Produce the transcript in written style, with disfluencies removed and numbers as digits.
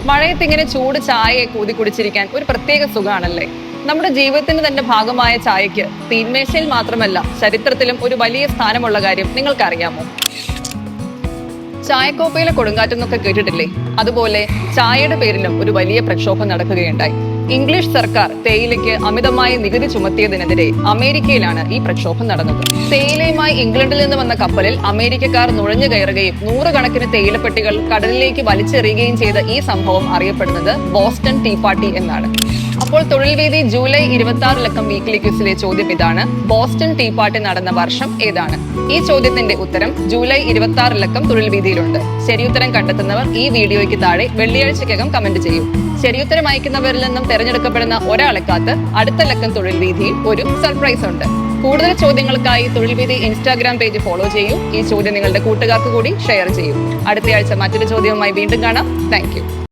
മഴയത്ത് ഇങ്ങനെ ചൂട് ചായയെ കൂതി കുടിച്ചിരിക്കാൻ ഒരു പ്രത്യേക സുഖമാണല്ലേ. നമ്മുടെ ജീവിതത്തിന്റെ തന്നെ ഭാഗമായ ചായയ്ക്ക് തീന്മേശയിൽ മാത്രമല്ല ചരിത്രത്തിലും ഒരു വലിയ സ്ഥാനമുള്ള കാര്യം നിങ്ങൾക്കറിയാമോ? ചായക്കോപ്പയിലെ കൊടുങ്കാറ്റെന്നൊക്കെ കേട്ടിട്ടില്ലേ? അതുപോലെ ചായയുടെ പേരിലും ഒരു വലിയ പ്രക്ഷോഭം നടക്കുകയുണ്ടായി. ഇംഗ്ലീഷ് സർക്കാർ തേയിലയ്ക്ക് അമിതമായി നികുതി ചുമത്തിയതിനെതിരെ അമേരിക്കയിലാണ് ഈ പ്രക്ഷോഭം നടന്നത്. തേയിലയുമായി ഇംഗ്ലണ്ടിൽ നിന്ന് വന്ന കപ്പലിൽ അമേരിക്കക്കാർ നുഴഞ്ഞു കയറുകയും നൂറുകണക്കിന് തേയിലപ്പെട്ടികൾ കടലിലേക്ക് വലിച്ചെറിയുകയും ചെയ്ത ഈ സംഭവം അറിയപ്പെടുന്നത് ബോസ്റ്റൺ ടീ പാർട്ടി എന്നാണ്. അപ്പോൾ തൊഴിൽ വേദി ജൂലൈ 26 ലക്കം വീക്കിലി ക്വിസിലെ ചോദ്യം ഇതാണ്: ബോസ്റ്റൺ ടീ പാർട്ടി നടന്ന വർഷം ഏതാണ്? ഈ ചോദ്യത്തിന്റെ ഉത്തരം ജൂലൈ 26 ലക്കം തൊഴിൽ വീതിയിലുണ്ട്. ശരിയുത്തരം കണ്ടെത്തുന്നവർ ഈ വീഡിയോയ്ക്ക് താഴെ വെള്ളിയാഴ്ചക്കകം കമന്റ് ചെയ്യും. ശരിയുത്തരം അയക്കുന്നവരിൽ നിന്നും തെരഞ്ഞെടുക്കപ്പെടുന്ന ഒരാളെ കാത്ത് അടുത്ത ലക്കം തൊഴിൽ വീതിയിൽ ഒരു സർപ്രൈസ് ഉണ്ട്. കൂടുതൽ ചോദ്യങ്ങൾക്കായി തൊഴിൽ വീതി ഇൻസ്റ്റാഗ്രാം പേജ് ഫോളോ ചെയ്യൂ. ഈ ചോദ്യം നിങ്ങളുടെ കൂട്ടുകാർക്ക് കൂടി ഷെയർ ചെയ്യൂ. അടുത്തയാഴ്ച മറ്റൊരു ചോദ്യവുമായി വീണ്ടും കാണാം. Thank you.